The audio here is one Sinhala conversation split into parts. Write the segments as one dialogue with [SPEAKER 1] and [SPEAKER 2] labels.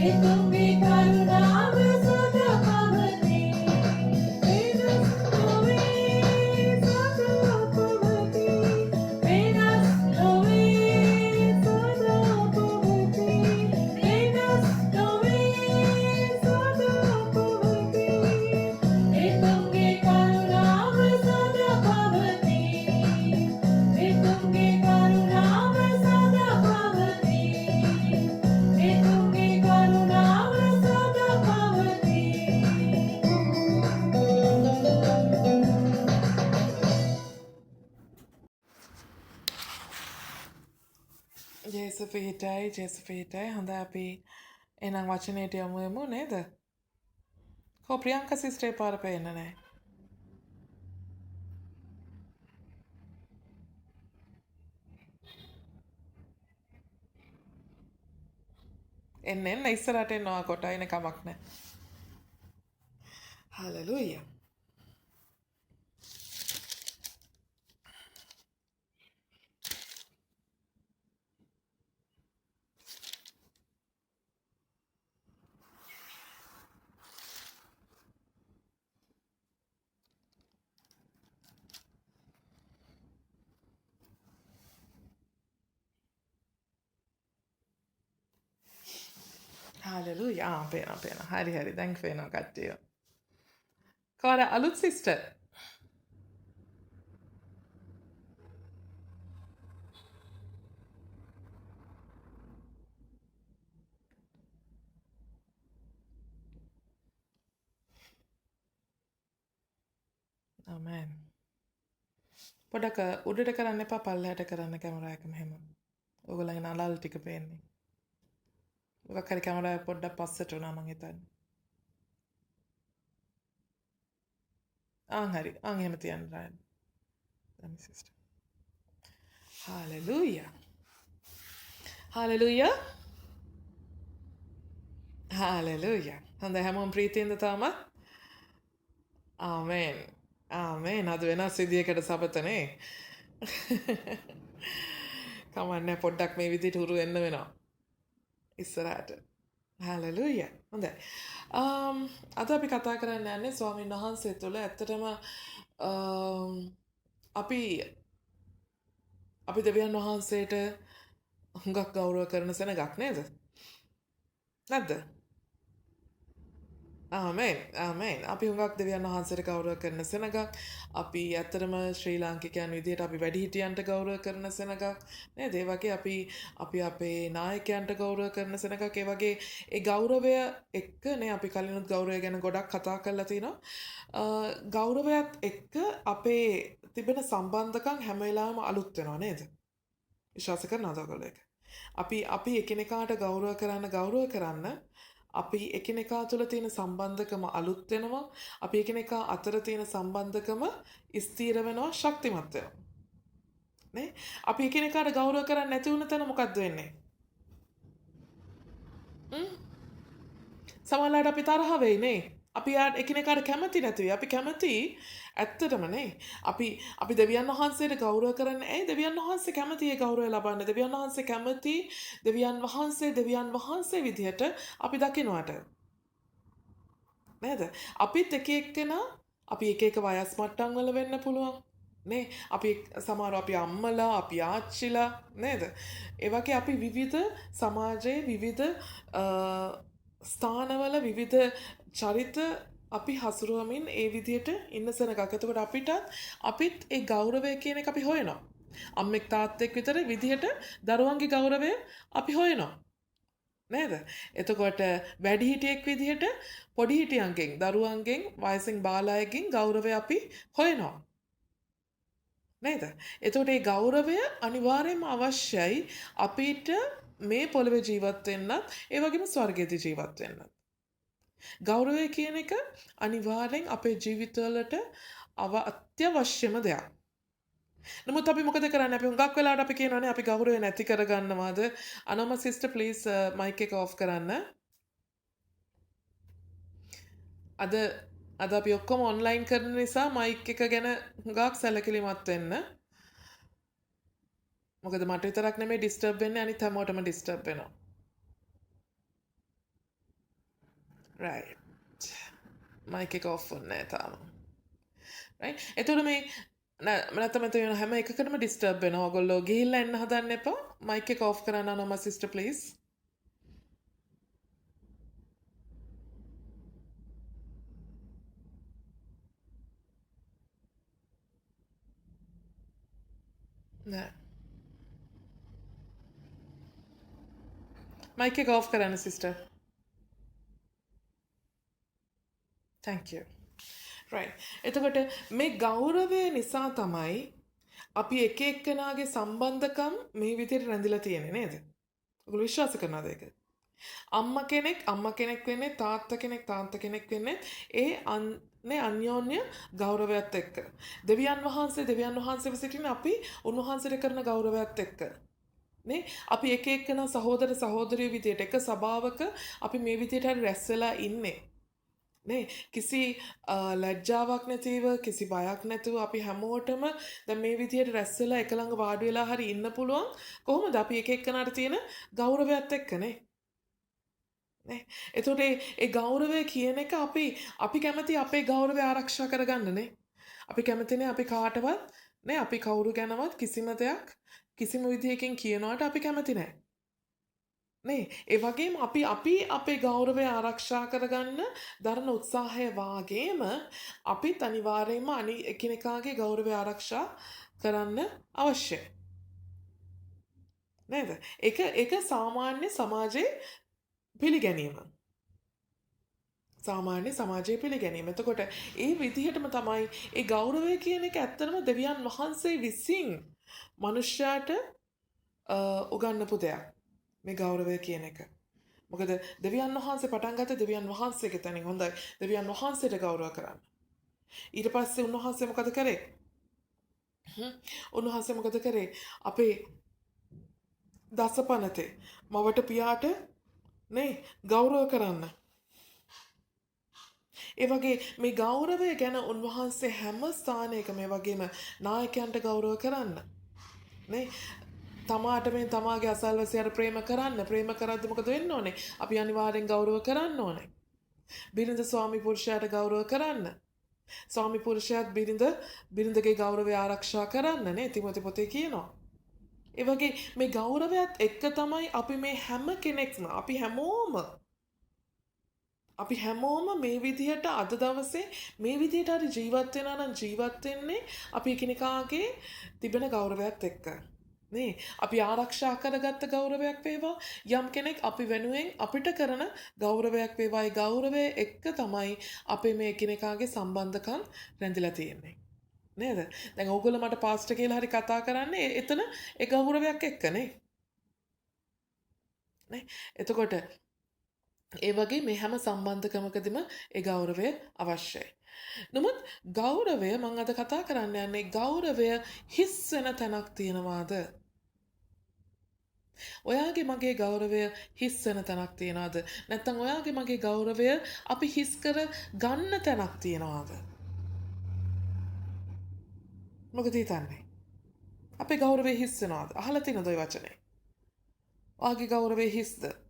[SPEAKER 1] तुम्ही करुणाव सदा भवती वेदस्तवे सदा भवती वेदस्तवे सदा भवती वेदस्तवे सदा भवती तुम्ही करुणाव सदा भवती तुम्ही करुणाव सदा भवती तुम्ही करुणाव सदा भवती
[SPEAKER 2] ජේසපීටයි හොඳ අපි එනම් වචනයට යමු යමු නේද? කෝ ප්‍රියංකා සිස්ටරේ පාර පේන්න නෑ. එන්න ඉස්සරහට එනවා කොට එන කමක් නෑ. හලෙලූයා. හලෙලූයා. පේනවා. හරි. දැන් පේනවා කට්ටිය. කවර අලුත් සිස්ටර්? ආමෙන්. පොඩක් උඩට කරන්න එපා පල්ලෙහාට කරන්න කැමරා එක මෙහෙම. ඕගොල්ලන්ගේ නලල් ටික පේන්නේ. මොකක් හරි කැමරාව පොඩ්ඩක් පස්සට උනා මං හිතන්නේ. හරි. එහෙම තියන්න රයින්. දැන් සිස්ටර්. හලෙලූයා. හලෙලූයා. හොඳයි හැමෝම ප්‍රීතියෙන්ද තාමත්? ආමෙන්. අද වෙනස් විදියකට සබතනේ. කමන්නේ පොඩ්ඩක් මේ විදිහට හුරු වෙන්න වෙනවා. ඉස්සරහට. හලෙලූයා. හොඳයි. අද අපි කතා කරන්න යන්නේ ස්වාමීන් වහන්සේ තුළ ඇත්තටම අපි දෙවියන් වහන්සේට හුඟක් ගෞරව කරන සෙනගක් නේද? නැද්ද? ආමෙන්. අපි හුඟක් දෙවියන් වහන්සේට ගෞරව කරන සෙනගක්. අපි ඇත්තටම ශ්‍රී ලාංකිකයන් විදිහට අපි වැඩිහිටියන්ට ගෞරව කරන සෙනගක්. නේද? ඒ වගේ අපි අපේ නායකයන්ට ගෞරව කරන සෙනගක්. ඒ වගේ ඒ ගෞරවය එක්ක නේ අපි කලිනුත් ගෞරවය ගැන ගොඩක් කතා කරලා තිනවා. ගෞරවයත් එක්ක අපේ තිබෙන සම්බන්ධකම් හැම වෙලාවෙම අලුත් වෙනවා නේද? විශ්වාස කරනවද ඔයගොල්ලෝ ඒක? අපි එකිනෙකාට ගෞරව කරන්න අපි එකිනෙකා තුළ තියෙන සම්බන්ධකම අලුත් වෙනවා. අපි එකිනෙකා අතර තියෙන සම්බන්ධකම ස්ථීර වෙනවා, ශක්තිමත් වෙනවා. නේ? අපි එකිනෙකාට ගෞරව කරන්නේ නැති වුණ තැන මොකද්ද වෙන්නේ? සමහරවිට අපි තරහ වෙයි නේ. අපි එකිනෙකාට කැමති නැති වෙයි. අපි කැමති ඇත්තටම නේ. අපි දෙවියන් වහන්සේට ගෞරව කරන්නේ ඇයි? දෙවියන් වහන්සේ කැමති ඒ ගෞරවය ලබන්න. දෙවියන් වහන්සේ කැමති දෙවියන් වහන්සේ විදිහට අපි දකිනවට. නේද? අපිත් එක එක වයස් මට්ටම් වල වෙන්න පුළුවන්. නේ අපි සමහරව අපි අම්මලා අපි ආච්චිලා නේද? ඒ වගේ අපි විවිධ සමාජයේ විවිධ ස්ථානවල විවිධ චරිත අපි හසුරුවමින් ඒ විදිහට ඉන්න සෙනගක්. එතකොට අපිත් ඒ ගෞරවය කියන එක අපි හොයනවා. අම්මෙක් තාත්තෙක් විතර විදිහට දරුවන්ගේ ගෞරවය අපි හොයනවා. නේද? එතකොට වැඩිහිටියෙක් විදිහට පොඩිහිටියන්ගෙන් දරුවන්ගෙන් වයසින් බාලයෙක්ගෙන් ගෞරවය අපි හොයනවා. නේද? එතකොට මේ ගෞරවය අනිවාර්යයෙන්ම අවශ්‍යයි අපිට මේ පොළවේ ජීවත් වෙන්නත් ඒ වගේම ස්වර්ගයේදී ජීවත් වෙන්නත්. ගෞරවය කියන එක අනිවාර්යෙන් අපේ ජීවිතවලට අත්‍යවශ්‍යම දෙයක්. නමුත් අපි මොකද කරන්නේ? අපි හුඟක් වෙලාවට අපි කියනවානේ අපි ගෞරවය නැති කරගන්නවාද? අනෝම සිස්ටර් ප්ලීස් මයික් එක ඔෆ් කරන්න. අද අපි ඔක්කොම ඔන්ලයින් කරන නිසා මයික් එක ගැන හුඟක් සැලකිලිමත් වෙන්න. මොකද මට විතරක් නෙමෙයි ඩිස්ටර්බ් වෙන්නේ අනිත් හැමෝටම ඩිස්ටර්බ් වෙනවා. right. මයික් එක ඔෆ් වුණේ නැහැ තාම. right. එතකොට මේ නැත්නම් මෙතන වෙන හැම එකකටම ඩිස්ටර්බ් වෙනවා. ඔයගොල්ලෝ ගිහිල්ලා එන්න හදන්න එපා. මයික් එක ඔෆ් කරන්න අනෝමා සිස්ටර් ප්ලීස්. නෑ. මයික් එක ඔෆ් කරන්න සිස්ටර්. thank you. right. එතකොට මේ ගෞරවය නිසා තමයි අපි එක එක්කෙනාගේ සම්බන්ධකම් මේ විදිහට රැඳිලා තියෙන්නේ නේද? ඔයගොල්ලෝ විශ්වාස කරනවද ඒක? අම්මා කෙනෙක් වෙන්නේ තාත්තා කෙනෙක් වෙන්නේ ඒ අන්‍යෝන්‍ය ගෞරවයත් එක්ක. දෙවියන් වහන්සේව සිටින අපි උන්වහන්සේට කරන ගෞරවයත් එක්ක. නේ අපි එක එක්කෙනා සහෝදරියෝ විදියට එක සභාවක අපි මේ විදියට හරි රැස් වෙලා ඉන්නේ. නේ කිසි ලැජ්ජාවක් නැතිව කිසි බයක් නැතුව අපි හැමෝටම දැන් මේ විදියට රැස් වෙලා එක ළඟ වාඩි වෙලා හරි ඉන්න පුළුවන්. කොහොමද අපි එක එක්කෙනාට තියෙන ගෞරවයත් එක්කනේ. නේ එතකොට ඒ ගෞරවය කියන එක අපි කැමති අපේ ගෞරවය ආරක්ෂා කරගන්නනේ. අපි කැමතිනේ අපි කාටවත් නේ අපි කවුරු ගැනවත් කිසිම දෙයක් කිසිම විදියකින් කියනවාට අපි කැමති නැහැ. නේ ඒ වගේම අපි අපේ ගෞරවය ආරක්ෂා කරගන්න දරන උත්සාහය වාගේම අපිත් අනිවාර්යයෙන්ම එකිනෙකාගේ ගෞරවය ආරක්ෂා කරන්න අවශ්‍යයි. නේද? ඒක සාමාන්‍ය සමාජයේ පිළිගැනීම. සාමාන්‍ය සමාජයේ පිළිගැනීම. එතකොට ඒ විදිහටම තමයි ඒ ගෞරවය කියන එක ඇත්තටම දෙවියන් වහන්සේ විසින් මනුෂ්‍යයාට උගන්වපු දෙයක්. මේ ගෞරවය කියන එක. මොකද දෙවියන් වහන්සේ පටන් ගත්තේ දෙවියන් වහන්සේගේ තැනින්. හොඳයි. දෙවියන් වහන්සේට ගෞරව කරන්න. ඊට පස්සේ උන්වහන්සේ මොකද කරේ? උන්වහන්සේ මොකද කරේ? අපේ දසපනතේ මවට පියාට නේ ගෞරව කරන්න. ඒ වගේ මේ ගෞරවය ගැන උන්වහන්සේ හැම ස්ථානයකම මේ වගේම නායකයන්ට ගෞරව කරන්න. නේ තමාට මේ තමාගේ අසල්වැසියාට ප්‍රේම කරද්දි මොකද වෙන්න ඕනේ? අපි අනිවාර්යෙන් ගෞරව කරන්න ඕනේ. බිරිඳ ස්වාමි පුරුෂයාට ගෞරව කරන්න. ස්වාමි පුරුෂයාත් බිරිඳගේ ගෞරවය ආරක්ෂා කරන්න නේ තිමෝති පොතේ කියනවා. ඒ වගේ මේ ගෞරවයත් එක්ක තමයි අපි මේ හැම කෙනෙක්ම අපි හැමෝම මේ විදිහට අද දවසේ මේ විදිහට හරි ජීවත් වෙනවා නම් ජීවත් වෙන්නේ අපි එකිනෙකාගේ තිබෙන ගෞරවයත් එක්ක. නේ අපි ආරක්ෂා කරගත්ත ගෞරවයක් වේවා යම් කෙනෙක් අපි වෙනුවෙන් අපිට කරන ගෞරවයක් වේවා. ඒ ගෞරවය එක්ක තමයි අපේ මේ එකිනෙකාගේ සම්බන්ධකම් රැඳිලා තියෙන්නේ. නේද? දැන් ඕගොල්ලෝ මට පාස්ටර් කියලා හරි කතා කරන්නේ එතන ඒ ගෞරවයක් එක්කනේ. නේ එතකොට ඒ වගේ මේ හැම සම්බන්ධකමකදීම ඒ ගෞරවය අවශ්‍යයි. නමුත් ගෞරවය මම අද කතා කරන්න යන්නේ ගෞරවය හිස් වෙන තැනක් තියනවාද? ඔයාගේ මගේ ගෞරවය හිස් වෙන තැනක් තියනවාද? නැත්නම් ඔයාගේ මගේ ගෞරවය අපි හිස් කර ගන්න තැනක් තියනවාද? මොකද හිතන්නේ? අපේ ගෞරවය හිස් වෙනවද? අහලා තියෙනවද ওই වචනේ? ඔයාගේ ගෞරවය හිස්ද?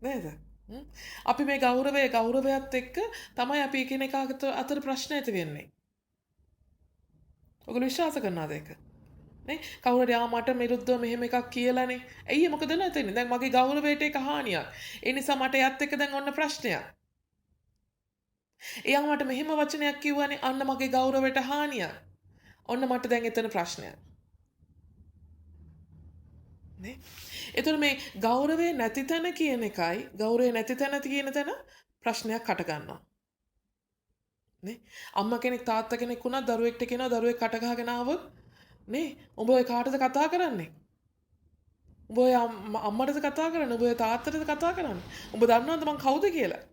[SPEAKER 2] නේද? අපි මේ ගෞරවයත් එක්ක තමයි අපි එකිනෙකා අතර ප්‍රශ්න ඇති වෙන්නේ. ඔයගොල්ලෝ විශ්වාස කරනවද ඒක? නේ කවුරුද මට විරුද්ධව මෙහෙම එකක් කියලානේ. ඇයි මොකද නැතෙන්නේ? දැන් මගේ ගෞරවයට ඒක හානියක්. ඒ නිසා මට එයත් එක්ක දැන් ඔන්න ප්‍රශ්නයක්. එයා මට මෙහෙම වචනයක් කිව්වනේ අන්න මගේ ගෞරවයට හානියක්. ඔන්න මට දැන් එතන ප්‍රශ්නයක්. නේ එතකොට මේ ගෞරවේ නැති තැන කියන එකයි ගෞරවේ නැති තැන කියන තැන ප්‍රශ්නයක් හට ගන්නවා. නේ අම්මා කෙනෙක් තාත්තා කෙනෙක් වුණා දරුවෙක්ට කියනවා දරුවෙක් කට ගහගෙන ආවොත් නේ උඹ ඔය කාටද කතා කරන්නේ? උඹ ඔය අම්මටද කතා කරන්නේ? උඹ ඔය තාත්තටද කතා කරන්නේ? උඹ දන්නවද මං කවුද කියලා?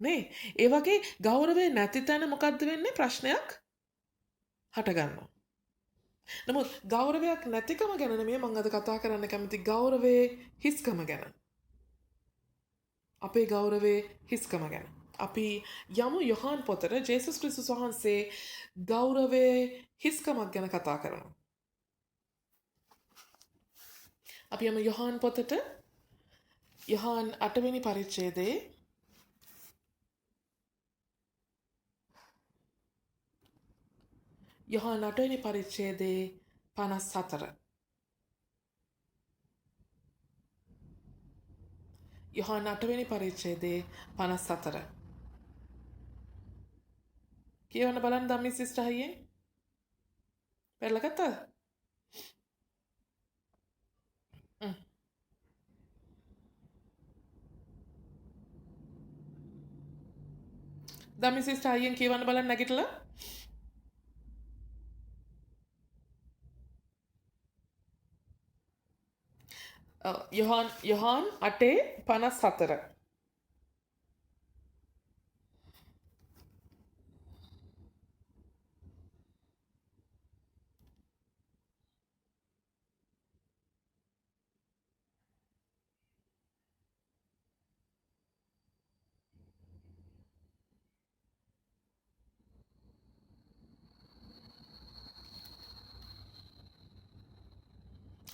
[SPEAKER 2] නේ ඒ වගේ ගෞරවේ නැති තැන මොකද්ද වෙන්නේ? ප්‍රශ්නයක් හට ගන්නවා. නමුත් ගෞරවයක් නැතිකම ගැන නෙමෙයි මම අද කතා කරන්න කැමති ගෞරවයේ හිස්කම ගැන. අපේ ගෞරවයේ හිස්කම ගැන. අපි යමු යොහාන් පොතට ජේසුස් ක්‍රිස්තුස් වහන්සේ ගෞරවයේ හිස්කමක් ගැන කතා කරනවා. අපි යමු යොහාන් පොතට යහන් 8 වෙනි පරිච්ඡේදයේ යහන් 8 වෙනි පරිච්ඡේදයේ 54 යහන් 8 වෙනි පරිච්ඡේදයේ 54 කියවන්න බලන්න ධම්මි සිස්ටර් අයියේ පෙරලා ගත්තද? ධම්මි සිස්ටර් අයියෙන් කියවන්න බලන්න නැගිටලා යොහාන් 8:54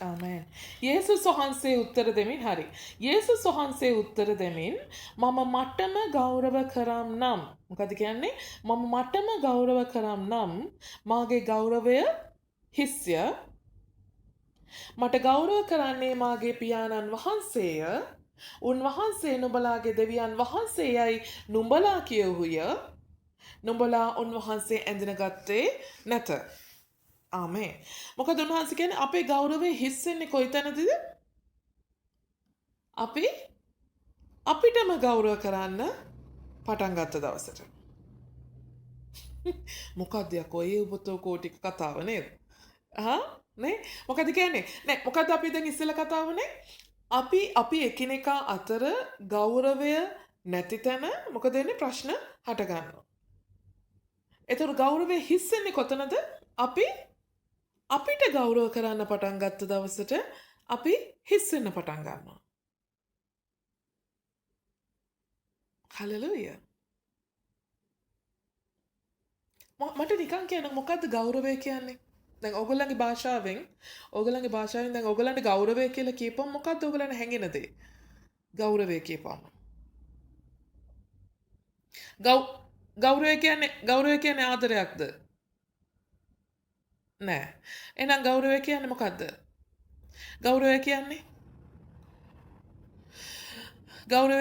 [SPEAKER 2] ආමෙන්. යේසුස් වහන්සේ උත්තර දෙමින් හරි. යේසුස් වහන්සේ උත්තර දෙමින් මම මටම ගෞරව කරම් නම් මොකද කියන්නේ? මම මටම ගෞරව කරම් නම් මාගේ ගෞරවය හිස්ය. මට ගෞරව කරන්නේ මාගේ පියාණන් වහන්සේය. උන්වහන්සේ නුඹලාගේ දෙවියන් වහන්සේයයි නුඹලා කියවුය. නුඹලා උන්වහන්සේ ඇඳිනගත්තේ නැත. ආමේ. මොකද උන්වහන්සේ කියන්නේ අපේ ගෞරවය හිස් වෙන්නේ කොයිතැනදද? අපි අපිටම ගෞරව කරන්න පටන් ගත්ත දවසට. මොකක්ද යකෝ ඒ උබතෝ කෝටි කතාව නේද? නේ? මොකද කියන්නේ? නේ මොකද අපි දැන් ඉස්සෙල්ලා කතාව වුනේ? අපි එකිනෙකා අතර ගෞරවය නැති තැන මොකද වෙන්නේ? ප්‍රශ්න හට ගන්නවා. ඒතර ගෞරවය හිස් වෙන්නේ කොතනද? අපිට ගෞරව කරන්න පටන් ගත්ත දවසට අපි හිස් වෙන්න පටන් ගන්නවා. හලෙලූයා. මට නිකන් කියන්න මොකද්ද ගෞරවය කියන්නේ? දැන් ඔයගොල්ලන්ගේ භාෂාවෙන් දැන් ඔයගොල්ලන්ට ගෞරවය කියලා කියපුවම මොකද්ද ඔයගොල්ලන්ට හැඟෙන දේ? ගෞරවය කියපුවම. ගෞරවය කියන්නේ ආදරයක්ද? නෑ. එහෙනම් ගෞරවය කියන්නේ මොකද්ද? ගෞරවය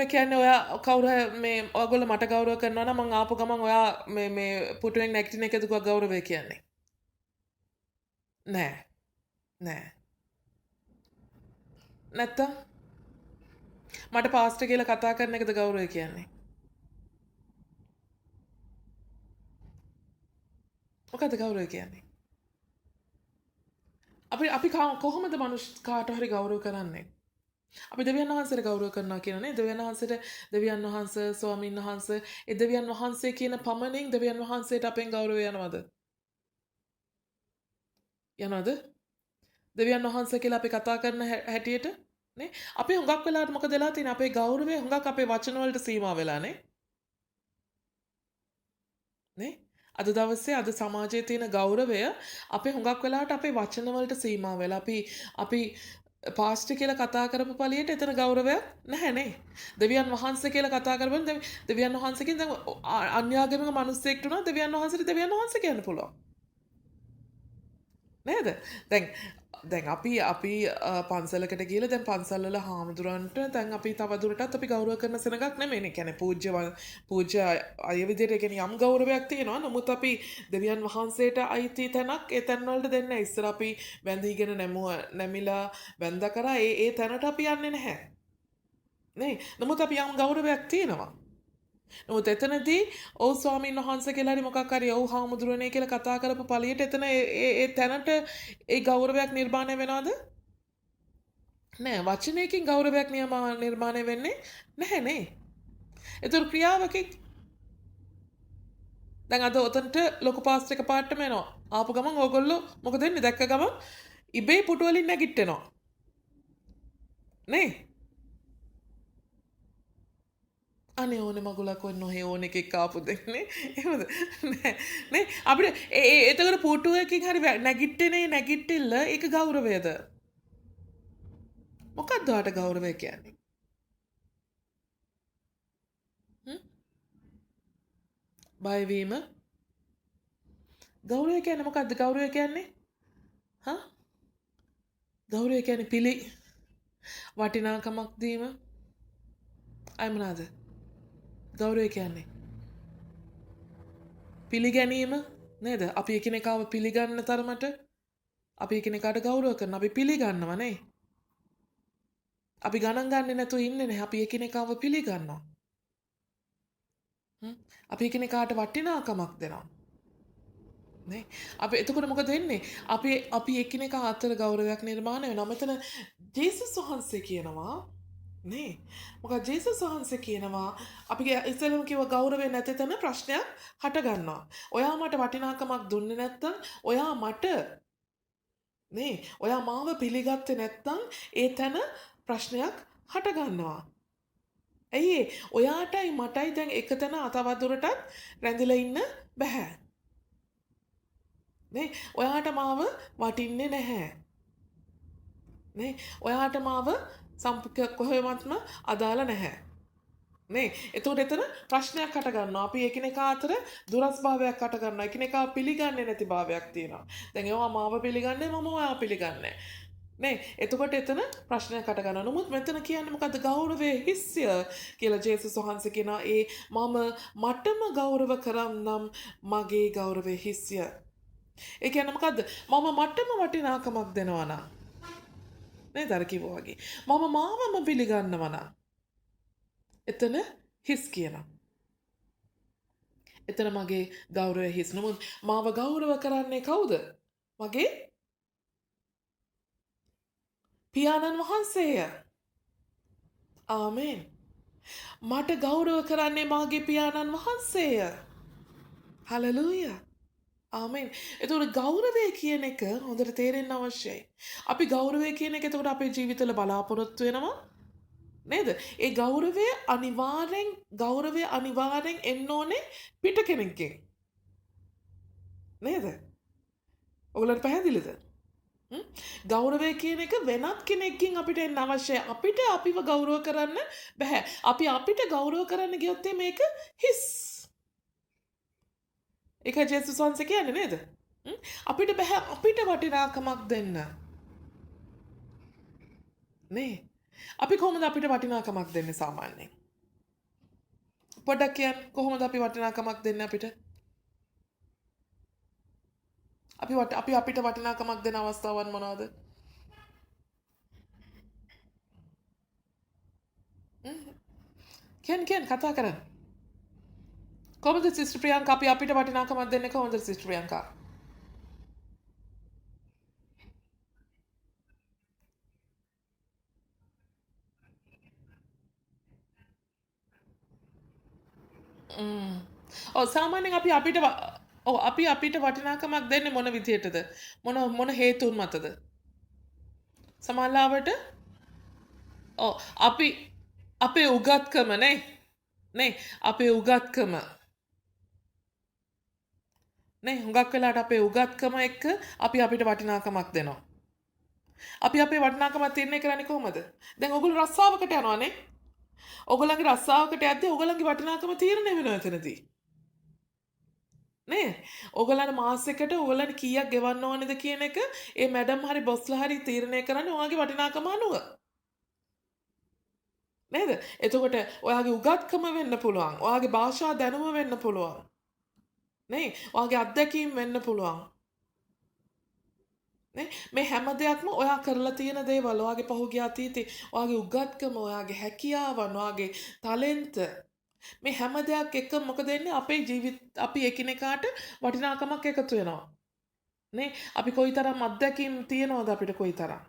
[SPEAKER 2] කියන්නේ ඔයා කවුරු මේ ඔයගොල්ලෝ මට ගෞරව කරනවා නම් මං ආපු ගමන් ඔයා මේ පුටුවෙන් නැගිටින එකද ගෞරවය කියන්නේ? නෑ. නැත්තම් මට පාස්ටර් කියලා කතා කරන එකද ගෞරවය කියන්නේ? මොකද්ද ගෞරවය කියන්නේ? අපි කොහොමද කාට හරි ගෞරව කරන්නේ? අපි දෙවියන් වහන්සේට ගෞරව කරනවා කියනනේ. දෙවියන් වහන්සේ ස්වාමීන් වහන්සේ ඒ දෙවියන් වහන්සේ කියන පමණින් දෙවියන් වහන්සේට අපෙන් ගෞරවය යනවද? දෙවියන් වහන්සේ කියලා අපි කතා කරන හැටියට නේ අපි හුඟක් වෙලාවට මොකද වෙලා තියෙන්නේ? අපේ ගෞරවය හුඟක් අපේ වචන වලට සීමා වෙලා නේ. අද දවසේ අද සමාජයේ තියෙන ගෞරවය අපේ හුඟක් වෙලාවට අපේ වචන වලට සීමා වෙලා අපි පාස්ටර් කියලා කතා කරපු පළියට එතන ගෞරවයක් නැහැ නේ. දෙවියන් වහන්සේ කියලා කතා කරපුවම දෙවියන් වහන්සේ කියන දැන් අන්‍යාගමික මිනිස්සෙක්ට උනා දෙවියන් වහන්සේට දෙවියන් වහන්සේ කියන්න පුළුවන්. නේද? දැන් අපි පන්සලකට ගිහලා දැන් පන්සල් වල හාමුදුරන්ට දැන් අපි තවදුරටත් අපි ගෞරව කරන සෙනගක් නෙමෙයිනේ. කියන්නේ පූජ්‍ය අය විදිහට කියන්නේ යම් ගෞරවයක් තියෙනවා. නමුත් අපි දෙවියන් වහන්සේට අයිති තැනක් ඒ තැන් වලට දෙන්නේ නැහැ. ඉස්සර අපි වැඳීගෙන නැමිලා වැඳ කරා ඒ තැනට අපි යන්නේ නැහැ. නේ? නමුත් අපි යම් ගෞරවයක් තියෙනවා. නමුත් එතනදී ඔව් ස්වාමීන් වහන්සේ කියලා හරි මොකක් හරි ඔව් හාමුදුරනේ කියලා කතා කරපු පළියට එතන ඒ තැනට ඒ ගෞරවයක් නිර්මාණය වෙනවද? නෑ. වචනයකින් ගෞරවයක් නිර්මාණය වෙන්නේ නැහැ නේ. ඒතර ක්‍රියාවකින් දැන් අද ඔතනට ලොකු පාස්ටර් එක පාටම එනවා. ආපු ගමන් ඕගොල්ලෝ මොකද වෙන්නේ? දැක්ක ගමන් ඉබේ පුටු වලින් නැගිටිනවා. නේ? අනේ ඕනේ මගුලක් ඔන්න ඔහේ ඕන එකෙක් ආපු දෙන්නේ. එහෙමද? නේ අපිට එතකොට පුටුවකින් හරි නැගිටිල්ල ඒක ගෞරවයද? මොකක්ද ඔයාට ගෞරවය කියන්නේ? බයවීම ගෞරවය කියන්නේ මොකක්ද ගෞරවය කියන්නේ? හා? ගෞරවය කියන්නේ වටිනාකමක් දීම. අය මොනවාද? ගෞරවය කියන්නේ පිළිගැනීම නේද? අපි එකිනෙකාව පිළිගන්න තරමට අපි එකිනෙකාට ගෞරව කරන අපි පිළිගන්නවා නේ. අපි ගණන් ගන්නේ නැතුව ඉන්නේ නැහැ. අපි එකිනෙකාව පිළිගන්නවා. අපි එකිනෙකාට වටිනාකමක් දෙනවා. නේ? අපි එතකොට මොකද වෙන්නේ? අපි එකිනෙකා අතර ගෞරවයක් නිර්මාණය වෙනවා. මෙතන ජේසුස් වහන්සේ කියනවා නේ. මොකද ජේසුස් වහන්සේ කියනවා අපි ඉස්සෙල්ලම කිව්ව ගෞරවය නැති තැන ප්‍රශ්නයක් හට ගන්නවා. ඔයා මට වටිනාකමක් දුන්නේ නැත්තම් ඔයා මට නේ ඔයා මාව පිළිගත්තේ නැත්තම් ඒ තැන ප්‍රශ්නයක් හට ගන්නවා. ඇයි ඔයාටයි මටයි දැන් එක තැන තවත් දුරටත් රැඳිලා ඉන්න බෑ. නේ ඔයාට මාව වටින්නේ නැහැ. නේ ඔයාට මාව කොහෙවත්ම අදාළ නැහැ. නේ එතකොට එතන ප්‍රශ්නයක් හට ගන්නවා. අපි එකිනෙකා අතර දුරස්භාවයක් හට ගන්නවා. එකිනෙකා පිළිගන්නේ නැති භාවයක් තියෙනවා. දැන් ඒවා මාව පිළිගන්නේ මම ඔයා පිළිගන්නේ. නේ එතකොට එතන ප්‍රශ්නයක් හට ගන්නවා. නමුත් මෙතන කියන්නේ මොකද්ද? ගෞරවයේ හිස්ය කියලා ජේසුස් වහන්සේ කියනවා. ඒ මම මටම ගෞරව කරන්නම් මගේ ගෞරවයේ හිස්ය. ඒ කියන්නේ මොකද්ද? මම මටම වටිනාකමක් දෙනවා නම් නේද අර කිව්වා වගේ. මම මාවම පිළිගන්නවා නම් එතන හිස් කියනවා. එතන මගේ ගෞරවය හිස්. නමුත් මාව ගෞරව කරන්නේ කවුද? මගේ පියාණන් වහන්සේය. ආමේන්. මට ගෞරව කරන්නේ මාගේ පියාණන් වහන්සේය. හලෙලූයා. ආමෙන්. එතකොට ගෞරවය කියන එක හොඳට තේරෙන්න අවශ්‍යයි. අපි ගෞරවය කියන එක එතකොට අපේ ජීවිතවල බලාපොරොත්තු වෙනවා නේද? ඒ ගෞරවය අනිවාර්යෙන් එන්න ඕනේ පිට කෙනෙක්ගෙන්. නේද? ඔයගලන්ට පැහැදිලිද? ගෞරවය කියන එක වෙනත් කෙනෙක්ගෙන් අපිට එන්න අවශ්‍යයි. අපිට අපිව ගෞරව කරන්න බෑ. අපි අපිට ගෞරව කරන්න ගියොත් මේක හිස්. ඒක ජේසුස් වහන්සේ කියන්නේ නේද? අපිට බෑ අපිට වටිනාකමක් දෙන්න. නේ? අපි කොහොමද අපිට වටිනාකමක් දෙන්නේ සාමාන්‍යයෙන්? පොඩ්ඩක් කියන්න කොහොමද අපි වටිනාකමක් දෙන්නේ අපිට? අපි අපිට වටිනාකමක් දෙන අවස්ථාවන් මොනවද? කියන්න කතා කරන්න. කොහොමද සිස්ටර් ප්‍රියංකා අපි අපිට වටිනාකමක් දෙන්නේ කොහොමද සිස්ටර් ප්‍රියංකා? සාමාන්‍යයෙන් අපි අපිට වටිනාකමක් දෙන්නේ මොන විදිහටද? මොන හේතුන් මතද? සමහරවිට අපි අපේ උගත්කම නේ අපේ උගත්කම නේ හුඟක් වෙලාට අපේ උගත්කම එක්ක අපි අපිට වටිනාකමක් දෙනවා. අපි අපේ වටිනාකම තීරණය කරන්නේ කොහොමද? දැන් ඔයගොල්ලෝ රස්සාවකට යනවානේ. ඔයගොල්ලන්ගේ රස්සාවකට යද්දී ඔයගොල්ලන්ගේ වටිනාකම තීරණය වෙනවා එතනදී. නේ ඔයගොල්ලන් මාසෙකට ඔයගොල්ලන් කීයක් ගෙවන්න ඕනේද කියන එක ඒ මැඩම් හරි බොස්ලා හරි තීරණය කරන්නේ ඔයාගේ වටිනාකම අනුව. නේද? එතකොට ඔයාගේ උගත්කම වෙන්න පුළුවන්. ඔයාගේ භාෂා දැනුම වෙන්න පුළුවන්. නේ ඔයාගේ අත්දැකීම් වෙන්න පුළුවන්. නේ මේ හැම දෙයක්ම ඔයා කරලා තියෙන දේවල් ඔයාගේ පහුගිය අතීතේ ඔයාගේ උගත්කම ඔයාගේ හැකියාවන් ඔයාගේ ටැලන්ට් මේ හැම දෙයක් එක්ක මොකද වෙන්නේ අපේ අපි එකිනෙකාට වටිනාකමක් එකතු වෙනවා. නේ අපි කොයිතරම් අත්දැකීම් තියනවද අපිට කොයිතරම්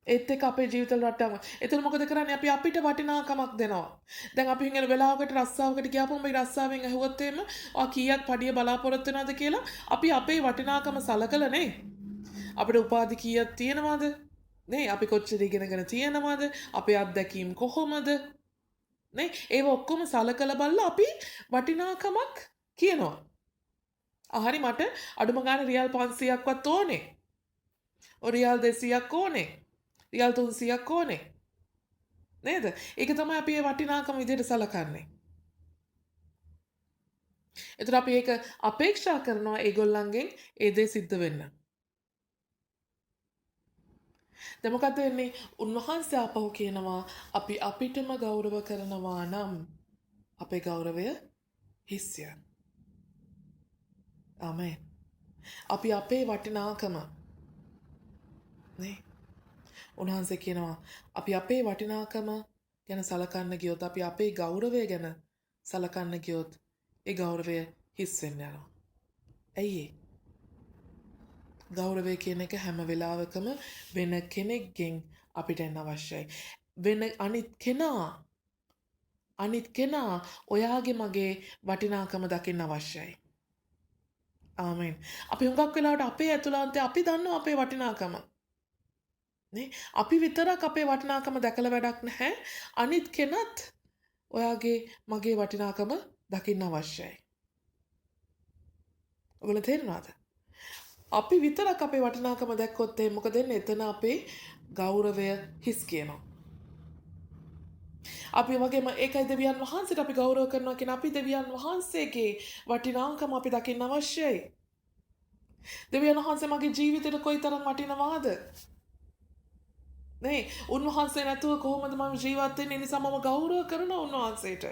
[SPEAKER 2] ඒත් එක්ක අපේ ජීවිතවල රටාව. එතන මොකද කරන්නේ අපි අපිට වටිනාකමක් දෙනවා. දැන් අපි හිඟන වෙලාවකට රස්සාවකට ගියාපම මේ රස්සාවෙන් ඇහුවොත් එimhe ඔයා කීයක් පඩිය බලාපොරොත්තු වෙනවද කියලා අපි අපේ වටිනාකම සලකලා නේ. අපිට උපාධි කීයක් තියෙනවද? නේ අපි කොච්චර ඉගෙනගෙන තියෙනවද? අපේ අත්දැකීම් කොහොමද? නේ ඒව ඔක්කොම සලකලා බලලා අපි වටිනාකමක් කියනවා. හරි මට අඩුම ගානේ රියල් 500ක්වත් ඕනේ. රියල් 200ක් ඕනේ. රියල් 300ක් ඕනේ. නේද? ඒක තමයි අපි වටිනාකම විදිහට සලකන්නේ. එතකොට අපි ඒක අපේක්ෂා කරනවා ඒගොල්ලන්ගෙන් ඒ දේ සිද්ධ වෙන්න. දැන් මොකද වෙන්නේ? උන්වහන්සේ ආපහු කියනවා අපි අපිටම ගෞරව කරනවා නම් අපේ ගෞරවය හිස්ය. ආමේන්. අපි අපේ වටිනාකම නේ උන්වහන්සේ කියනවා අපි අපේ වටිනාකම ගැන සලකන්න ගියොත් අපි අපේ ගෞරවය ගැන සලකන්න ගියොත් ඒ ගෞරවය හිස් වෙන්න යනවා. ඇයි ඒ? ගෞරවය කියන එක හැම වෙලාවකම වෙන කෙනෙක්ගෙන් අපිට එන්න අවශ්‍යයි. වෙන අනිත් කෙනා ඔයාගේ මගේ වටිනාකම දකින්න අවශ්‍යයි. ආමෙන්. අපි හුඟක් වෙලාවට අපේ ඇතුළාන්තේ අපි දන්නවා අපේ වටිනාකම. නේ? අපි විතරක් අපේ වටිනාකම දැකලා වැඩක් නැහැ. අනිත් කෙනත් ඔයාගේ මගේ වටිනාකම දකින්න අවශ්‍යයි. ඔයගොල්ලෝ තේරෙනවද? අපි විතරක් අපේ වටිනාකම දැක්කොත් මොකද වෙන්නේ? එතන අපේ ගෞරවය හිස් කියනවා. අපි වගේම ඒකයි දෙවියන් වහන්සේට අපි ගෞරව කරනවා කියන අපි දෙවියන් වහන්සේගේ වටිනාකම අපි දකින්න අවශ්‍යයි. දෙවියන් වහන්සේ මගේ ජීවිතේට කොයිතරම් වටිනවාද? නේ උන්වහන්සේ නැතුව කොහොමද මම ජීවත් වෙන්නේ? නිසා මම ගෞරව කරනවා උන්වහන්සේට.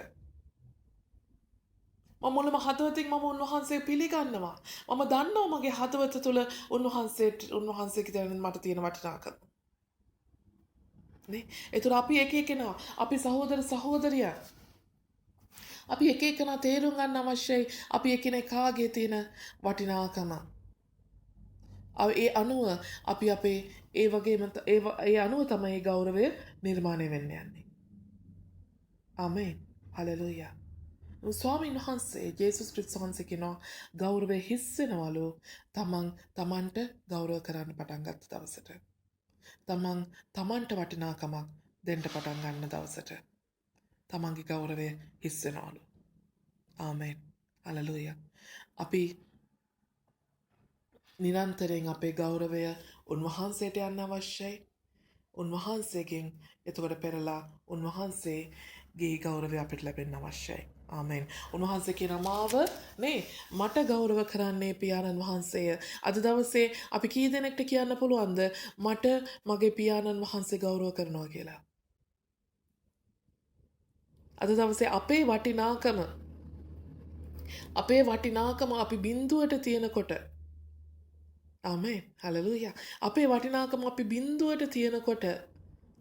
[SPEAKER 2] මම මුලම හදවතින් මම උන්වහන්සේ පිළිගන්නවා. මම දන්නවා මගේ හදවත තුළ උන්වහන්සේගේ දැනෙන මට තියෙන වටිනාකම. නේ ඒතර අපි එක එකනා අපි සහෝදර සහෝදරිය අපි එක එකනා තේරුම් ගන්න අවශ්‍යයි අපි එකිනෙකාගේ තියෙන වටිනාකම. ඒ අනුව අපි අපේ ඒ වගේම ඒ අනුව තමයි ගෞරවය නිර්මාණය වෙන්න යන්නේ. ආමේන්. හලෙලූයා. ස්වාමීන් වහන්සේ ජේසුස් ක්‍රිස්තුස් වහන්සේ කියනවා ගෞරවය හිස් වෙනවලු තමන්ට ගෞරව කරන්න පටන් ගත්ත දවසට. තමන්ට වටිනාකමක් දෙන්න පටන් ගන්න දවසට තමන්ගේ ගෞරවය හිස් වෙනවලු. ආමේන්. හලෙලූයා. අපි නිරන්තරයෙන් අපේ ගෞරවය උන්වහන්සේට යන්න අවශ්‍යයි. උන්වහන්සේගෙන් එතකොට පෙරලා උන්වහන්සේගේ ගෞරවය අපිට ලැබෙන්න අවශ්‍යයි. ආමෙන්. උන්වහන්සේ කියන මාව නේ මට ගෞරව කරන්නේ පියාණන් වහන්සේය. අද දවසේ අපි කී දෙනෙක්ට කියන්න පුළුවන්ද මට මගේ පියාණන් වහන්සේ ගෞරව කරනවා කියලා? අද දවසේ අපේ වටිනාකම අපි බිඳුවට තියනකොට ආමේන්. හලෙලූයා. අපේ වටිනාකම අපි බිඳුවට තියනකොට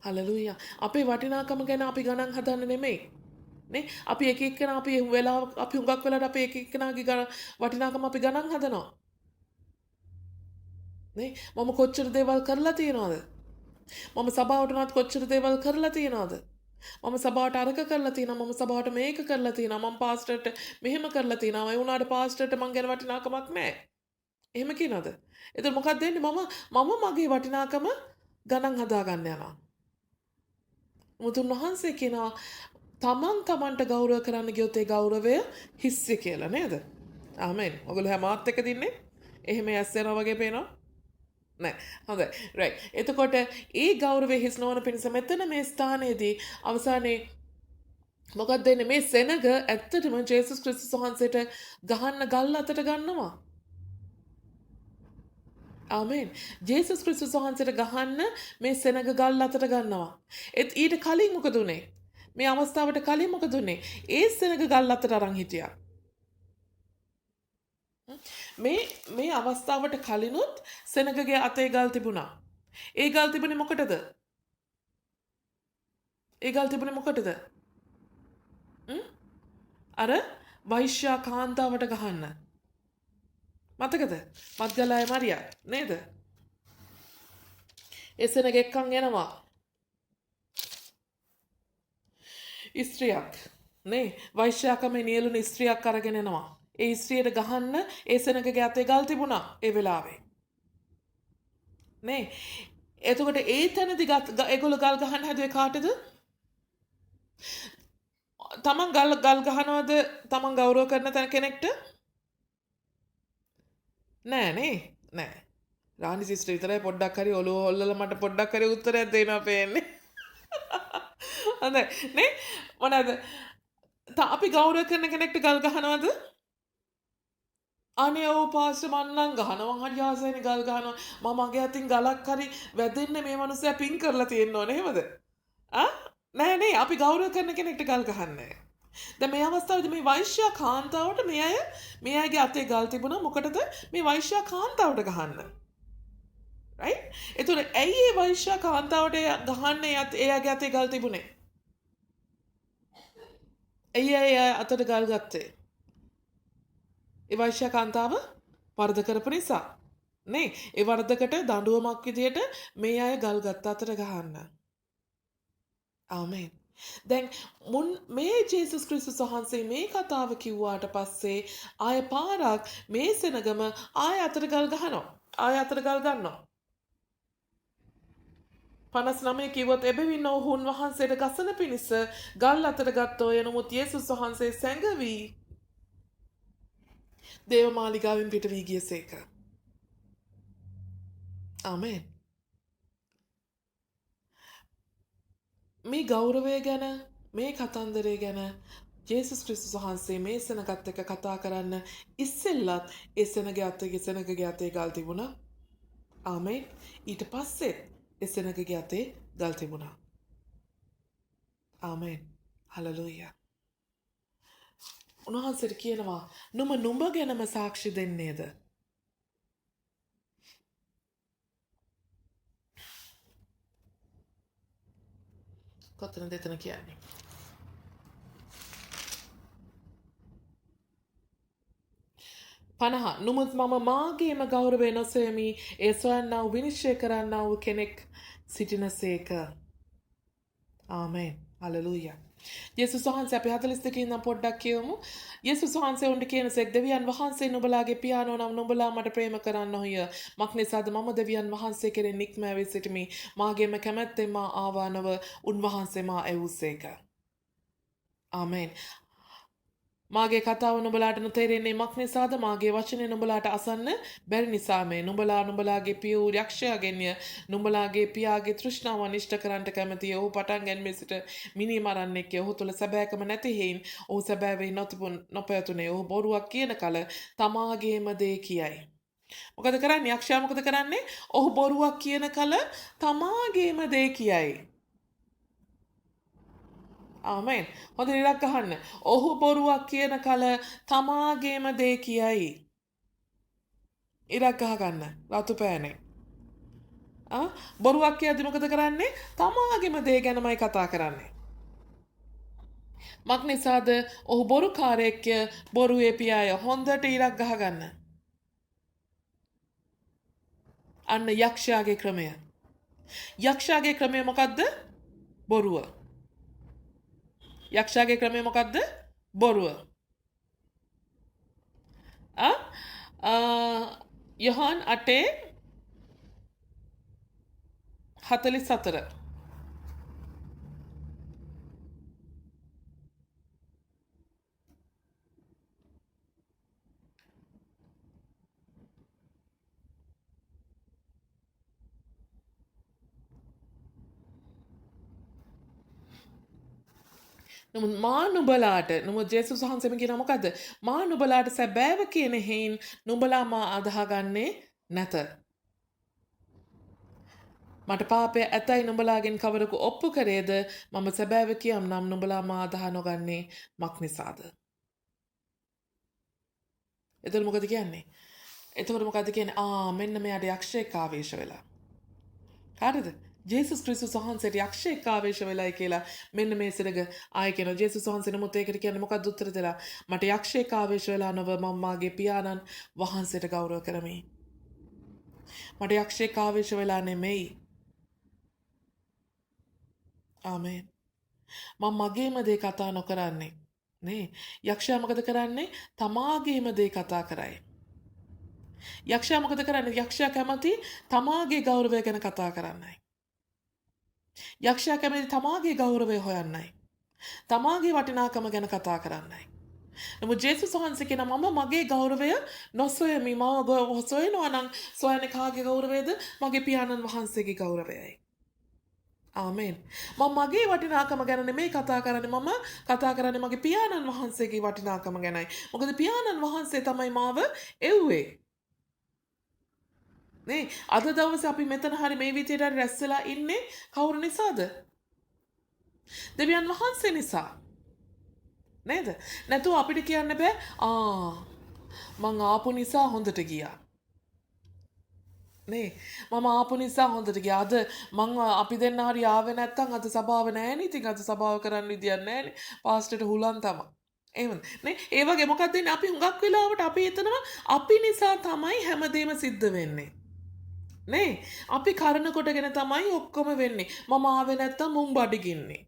[SPEAKER 2] හලෙලූයා. අපේ වටිනාකම ගැන අපි ගණන් හදන්න නෙමෙයි. නේ අපි එක එක්කෙනා අපි හුඟක් වෙලාවට අපි එක එක්කෙනාගේ වටිනාකම අපි ගණන් හදනවා. නේ මම කොච්චර දේවල් කරලා තියනවද? මම සභාවට උනත් කොච්චර දේවල් කරලා තියනවද? මම සභාවට අරක කරලා තියෙනවා, මම සභාවට මේක කරලා තියෙනවා, මම පාස්ටර්ට මෙහෙම කරලා තියෙනවා. ඒ වුණාට පාස්ටර්ට මං ගැන වටිනාකමක් නැහැ. එහෙම කියනවද? එතකොට මොකක්ද වෙන්නේ? මම මගේ වටිනාකම ගණන් හදා ගන්න යනවා. මුතුන් වහන්සේ කියනවා තමන්ට ගෞරව කරන්න ගියොත් ඒ ගෞරවය හිස්සේ කියලා නේද? ආමෙන්. ඔයගොල්ලෝ හැමාත් එක්ක දින්නේ? එහෙම ඇස් යනවා වගේ පේනවා? නෑ. හොඳයි. රයිට්. එතකොට ඒ ගෞරවය හිස් නොවන පිණිස මෙතන මේ ස්ථානයේදී අවසානයේ මොකක්ද වෙන්නේ? මේ සෙනග ඇත්තටම ජේසුස් ක්‍රිස්තුස් වහන්සේට ගහන්න ගල් අතට ගන්නවා. ආමෙන්. ජේසුස් ක්‍රිස්තුස් වහන්සේට ගහන්න මේ සෙනග ගල් අතට ගන්නවා. ඊට කලින් මොකද උනේ? මේ අවස්ථාවට කලින් මොකද උනේ? ඒ සෙනග ගල් අතට අරන් හිටියා. මේ අවස්ථාවට කලිනුත් සෙනගගේ අතේ ගල් තිබුණා. ඒ ගල් තිබුණේ මොකටද? අර වෛශ්‍යා කාන්තාවට ගහන්න. මතකද? මත්ගලාය මරියා නේද? ඒ සෙනග එක්කන් එනවා. ස්ත්‍රියක් නේ වෛශ්‍යාකමේ නියලුණු ස්ත්‍රියක් අරගෙන එනවා. ඒ ස්ත්‍රියට ගහන්න ඒ සෙනගගේ අතේ ගල් තිබුණා ඒ වෙලාවේ. නේ එතකොට ඒ තැනදී ඒගොල්ලෝ ගල් ගහන්න හැදුවේ කාටද? තමන් ගල් ගහනවද තමන් ගෞරව කරන තැන කෙනෙක්ට? නෑ. රාණි සිස්ටර් විතරයි පොඩ්ඩක් හරි ඔලුව හොල්ලලා මට පොඩ්ඩක් හරි උත්තරයක් දෙනවා පේන්නේ. හොඳයි නේ මොනවාද? අපි ගෞරව කරන කෙනෙක්ට ගල් ගහනවද? අනේ ඔව් පාස්ටර් මං නම් ගහනවා මං හරි ආසයිනේ ගල් ගහනවා මම මගේ අතින් ගලක් හරි වැදෙන්නේ මේ මනුස්සයා පින් කරලා තියෙන්න ඕනේ එහෙමද නෑ නේ අපි ගෞරව කරන කෙනෙක්ට ගල් ගහන්නේ දැන් මේ අවස්ථාවේදී මේ වෛශ්‍ය කාන්තාවට මේ අයගේ අතේ ගල් තිබුණා මොකටද මේ වෛශ්‍ය කාන්තාවට ගහන්න right එතකොට ඇයි මේ වෛශ්‍ය කාන්තාවට ගහන්නේ එයාගේ අතේ ගල් තිබුණේ ඇයි අතට ගල් ගත්තේ ඒ වෛශ්‍ය කාන්තාව වරද කරපු නිසා නේ ඒ වරදකට දඬුවමක් විදියට මේ අය ගල් ගත්ත අතට ගහන්න ආමේන් දැන් මේ ජේසුස් ක්‍රිස්තුස් වහන්සේ මේ කතාව කිව්වාට පස්සේ ආය පාරක් මේ සෙනගම ආය අතට ගල් ගහනවා ආය අතට ගල් ගන්නවා 59 කිව්වොත් එබැවින් ඔහු උන්වහන්සේට ගසන පිණිස ගල් අතට ගත්තෝ එනමුත් යේසුස් වහන්සේ සැඟවී දේවමාලිගාවෙන් පිට වී ගියසේක. ආමේන්. මේ ගෞරවය ගැන මේ කතන්දරය ගැන ජේසුස් ක්‍රිස්තුස් වහන්සේ මේ සෙනගත් එක්ක කතා කරන්න ඉස්සෙල්ලත් ඒ සෙනගගේ අතේ ගල් තිබුණා. ආමේන්. ඊට පස්සේ ඒ සෙනගගේ අතේ ගල් තිබුණා. ආමේන්. හලෙලූයා. උන්වහන්සේට කියනවා නුඹ ගැනම සාක්ෂි දෙන්නේද? කොතනද එතන කියන්නේ? පනහ නුමුත් මම මාගේම ගෞරවය නොසොයමි ඒ සොයන්නා වූ විනිශ්චය කරන්නා වූ කෙනෙක් සිටිනසේක. ආමේන්. හලෙලූයා. යේසුස් වහන්සේ අපි 42 ඉඳන් පොඩ්ඩක් කියමු. යේසුස් වහන්සේ උන්ට කියනසෙක් දෙවියන් වහන්සේ නුඹලාගේ පියාණෝ නම් නුඹලා මට ප්‍රේම කරන්නෝය. මක්නිසාද මම දෙවියන් වහන්සේ කෙරෙන් නික්ම ඇවී සිටිමි. මාගේම කැමැත්තෙන් මා ආවා නොව උන්වහන්සේ මා ඇවූසේක. ආමේන්. මාගේ කතාව නුඹලාට නොතේරෙන්නේ මක්නිසාද මාගේ වචනේ නුඹලාට අසන්න බැරි නිසා මේ නුඹලාගේ පිය වූ යක්ෂයාගෙන්ය නුඹලාගේ පියාගේ තෘෂ්ණාව නිෂ්ඨ කරන්නට කැමැතිය. ඔහු පටන් ගැනීම සිට මිනී මරන්නෙක්. ඔහු තුල සැබෑකම නැති හේයින් ඔහු සැබෑවෙහි නොපැවතුනේ. ඔහු බොරුවක් කියන කල තමාගේම දේ කියයි. මොකද කරන්නේ? යක්ෂයා මොකද කරන්නේ? ඔහු බොරුවක් කියන කල තමාගේම දේ කියයි. ආමේන්. හොඳට ඉලක්ක අහන්න. ඔහු බොරුවක් කියන කල තමාගේම දේ කියයි. ඉලක්ක අහගන්න. රතු පෑනේ. බොරුවක් කියද්දි මොකද කරන්නේ? තමාගේම දේ ගැනමයි කතා කරන්නේ. මක්නිසාද ඔහු බොරුකාරයෙක්ය බොරුවේ පියාය. හොඳට ඉලක්ක ගහගන්න. අන්න යක්ෂයාගේ ක්‍රමය. යක්ෂයාගේ ක්‍රමය මොකද්ද? බොරුව. යක්ෂයාගේ ක්‍රමය මොකද්ද? බොරුව. යොහාන් 8:44 මා නුඹලාට ජේසුස් වහන්සේම කියන මොකද්ද? මා නුඹලාට සැබෑව කියන හේයින් නුඹලා මා අදහගන්නේ නැත. මට පාපය ඇතයි නුඹලාගෙන් කවරකු ඔප්පු කරේද මම සැබෑව කියම් නම් නුඹලා මා අදහ නොගන්නේ මක් නිසාද? එතකොට මොකද කියන්නේ? එතකොට මොකද කියන්නේ? මෙන්න මෙයාට යක්ෂයෙක් ආවේශ වෙලා. හරිද? ජේසුස් ක්‍රිස්තුස් වහන්සේට යක්ෂයෙක් ආවේශ වෙලායි කියලා මෙන්න මේ සෙනග ආයෙ කියනවා. ජේසුස් වහන්සේ නමුත් ඒකට කියන්නේ මොකක්ද උත්තර දෙලා? මට යක්ෂයෙක් ආවේශ වෙලා නොව මම මාගේ පියාණන් වහන්සේට ගෞරව කරමි. මට යක්ෂයෙක් ආවේශ වෙලා නෙමෙයි. ආමේන්. මම මගේම දේ කතා නොකරන්නේ. නේ? යක්ෂයා මොකද කරන්නේ? තමාගේම දේ කතා කරයි. යක්ෂයා මොකද කරන්නේ? යක්ෂයා කැමති තමාගේ ගෞරවය ගැන කතා කරන්නයි. යක්ෂයා කැමති තමාගේ ගෞරවය හොයන්නයි. තමාගේ වටිනාකම ගැන කතා කරන්නයි. නමුත් ජේසුස් වහන්සේ කියන මම මගේ ගෞරවය නොසොයමි. මම සොයනවා නම් සොයන්නේ කාගේ ගෞරවයද? මගේ පියාණන් වහන්සේගේ ගෞරවයයි. ආමෙන්. මම මගේ වටිනාකම ගැන නෙමෙයි කතා කරන්නේ. මම කතා කරන්නේ මගේ පියාණන් වහන්සේගේ වටිනාකම ගැනයි. මොකද පියාණන් වහන්සේ තමයි මාව එව්වේ. නේ අද දවසේ අපි මෙතන හරි මේ විදියට හරි රැස් වෙලා ඉන්නේ කවුරු නිසාද? දෙවියන් වහන්සේ නිසා. නේද? නැතුව අපිට කියන්න බෑ මං ආපු නිසා හොඳට ගියා. නේ මම ආපු නිසා හොඳට ගියා. අද මං අපි දෙන්න හරි ආවේ නැත්තම් අද සභාව නෑනේ. ඉතින් අද සභාව කරන්න විදියක් නෑනේ. පාස්ටර්ට හුලන් තමයි. එහෙමද? නේ ඒ වගේ මොකක්ද වෙන්නේ? අපි හුඟක් වෙලාවට අපි හිතනවා අපි නිසා තමයි හැමදේම සිද්ධ වෙන්නේ. නේ අපි කරන කොටගෙන තමයි ඔක්කොම වෙන්නේ. මම ආවේ නැත්තම් මුන් බඩගින්නේ.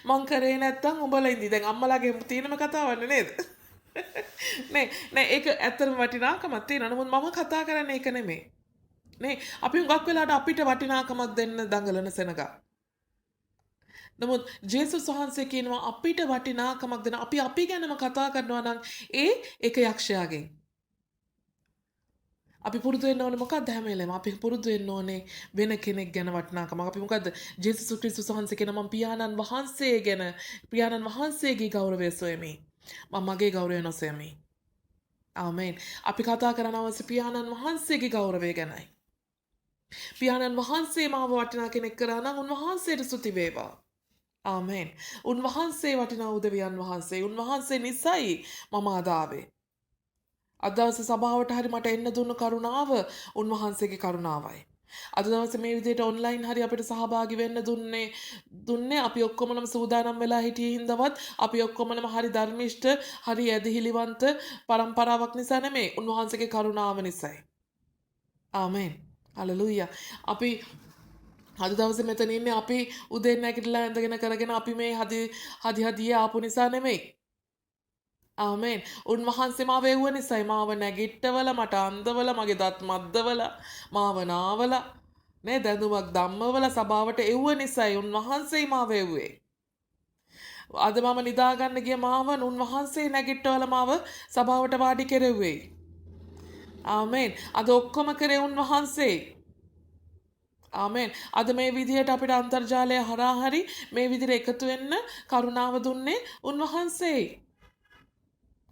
[SPEAKER 2] මං කරේ නැත්තම් උඹලා ඉඳි. දැන් අම්මලාගේ තියෙනම කතාවන්නේ නේද? නේ ඒක ඇත්තටම වටිනාකමක් තියෙනවා. නමුත් මම කතා කරන්නේ ඒක නෙමෙයි. නේ අපි හුඟක් වෙලාවට අපිට වටිනාකමක් දෙන්න දඟලන සෙනග. නමුත් ජේසුස් වහන්සේ කියනවා අපිට වටිනාකමක් දෙන අපි ගැනම කතා කරනවා නම් ඒක යක්ෂයාගෙන්. අපි පුරුදු වෙන්න ඕනේ මොකක්ද හැම වෙලේම අපි පුරුදු වෙන්න ඕනේ වෙන කෙනෙක් ගැන වටිනාකමක්. අපි මොකද්ද ජේසුස් ක්‍රිස්තුස් වහන්සේ කියන මම පියාණන් වහන්සේ ගැන පියාණන් වහන්සේගේ ගෞරවය සොයමි. මම මගේ ගෞරවය නොසොයමි. ආමෙන්. අපි කතා කරන අවශ්‍ය පියාණන් වහන්සේගේ ගෞරවය ගැනයි. පියාණන් වහන්සේ මාව වටිනා කෙනෙක් කරා නම් උන්වහන්සේට ස්තුති වේවා. ආමෙන්. උන්වහන්සේ වටිනා උදවියන් වහන්සේ. උන්වහන්සේ නිසයි මම අද ආවේ. අද දවසේ සභාවට හරි මට එන්න දුන්න කරුණාව උන්වහන්සේගේ කරුණාවයි. අද දවසේ මේ විදිහට ඔන්ලයින් හරි අපිට සහභාගී වෙන්න දුන්නේ අපි ඔක්කොමනම් සූදානම් වෙලා හිටියේ හින්දාවත් අපි ඔක්කොමනම් හරි ධර්මිෂ්ඨ හරි ඇදහිලිවන්ත પરම්පරාවක් නිසා නෙමෙයි උන්වහන්සේගේ කරුණාව නිසායි. ආමෙන්. හලෙලූයා. අපි අද දවසේ මෙතන ඉන්නේ අපි උදේ නැගිටලා ඇඳගෙන කරගෙන අපි මේ හදිහදියේ ආපු නිසා නෙමෙයි. ආමෙන්. උන්වහන්සේ මාව එව්ව නිසායි මාව නැගිට්ටවල මට අන්දවල මගේ දත් මද්දවල මාව නාවල නේ දැනුමක් ධම්මවල සභාවට එව්ව නිසායි උන්වහන්සේ මාව එව්වේ. අද මම නිදාගන්න ගිය මාව උන්වහන්සේ නැගිට්ටවල මාව සභාවට වාඩි කෙරෙව්වේ. ආමෙන්. අද ඔක්කොම කරේ උන්වහන්සේ. ආමෙන්. අද මේ විදිහට අපිට අන්තර්ජාලය හරහා හරි මේ විදිහට එකතු වෙන්න කරුණාව දුන්නේ උන්වහන්සේයි.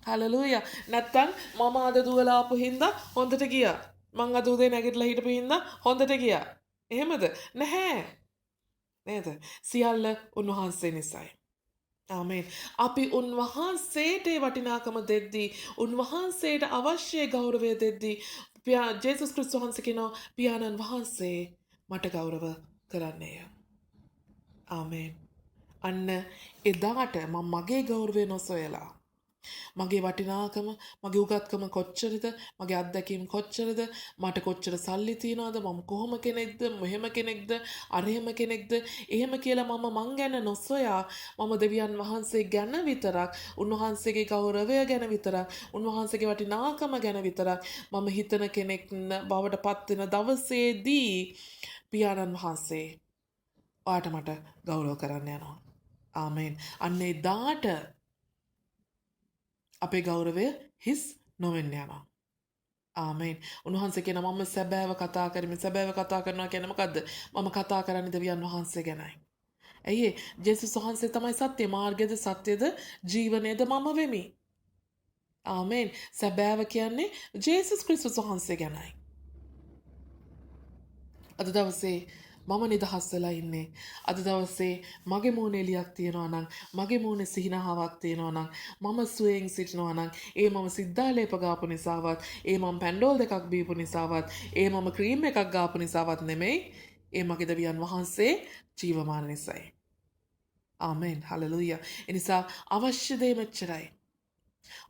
[SPEAKER 2] හලලූයා. නැත්තම් මම අද දුවලා ආපු හින්දා හොඳට ගියා. මං අද උදේ නැගිටලා හිටපු හින්දා හොඳට ගියා. එහෙමද? නැහැ. නේද? සියල්ල උන්වහන්සේ නිසායි. ආමෙන්. අපි උන්වහන්සේට වටිනාකම දෙද්දී, උන්වහන්සේට අවශ්‍ය ගෞරවය දෙද්දී, ජේසුස් ක්‍රිස්තුස් වහන්සේ කියනවා පියාණන් වහන්සේ මට ගෞරව කරන්නේය. ආමෙන්. අන්න එදාට මම මගේ ගෞරවය නොසොයලා මගේ වටිනාකම මගේ උගත්කම කොච්චරද මගේ අත්දැකීම් කොච්චරද මට කොච්චර සල්ලි තියනවද මම කොහොම කෙනෙක්ද මෙහෙම කෙනෙක්ද අරහෙම කෙනෙක්ද එහෙම කියලා මං ගැන නොසොයා මම දෙවියන් වහන්සේ ගැන විතරක් උන්වහන්සේගේ ගෞරවය ගැන විතරක් උන්වහන්සේගේ වටිනාකම ගැන විතරක් මම හිතන කෙනෙක් බවට පත් වෙන දවසේදී පියාණන් වහන්සේ ඔයාට මට ගෞරව කරන්න යනවා. ආමෙන්. අන්න එදාට අපේ ගෞරවය හිස් නොවෙන්න යනවා. ආමෙන්. උන්වහන්සේ කියන මම සැබෑව කතා කරමි. සැබෑව කතා කරනවා කියන්නේ මොකද්ද? මම කතා කරන්නේ දෙවියන් වහන්සේ ගැනයි. ඇයි ඒ? ජේසුස් වහන්සේ තමයි සත්‍ය මාර්ගයද සත්‍යද ජීවනයේද මම වෙමි. ආමෙන්. සැබෑව කියන්නේ ජේසුස් ක්‍රිස්තුස් වහන්සේ ගැනයි. අද දවසේ මම නිදහස් වෙලා ඉන්නේ. අද දවසේ මගේ මූණේ එලියක් තියනවා නම්, මගේ මූණේ සිහිනහාවක් තියනවා නම්, මම සුවයෙන් සිටිනවා නම්, ඒ මම සිද්ධාලේප ගාපු නිසාවත්, ඒ මම පැන්ඩෝල් දෙකක් බීපු නිසාවත්, ඒ මම ක්‍රීම් එකක් ගාපු නිසාවත් නෙමෙයි, ඒ මගේ දෙවියන් වහන්සේ ජීවමාන නිසායි. ආමෙන්. හලෙලූයා. ඒ නිසා අවශ්‍ය දේ මෙච්චරයි.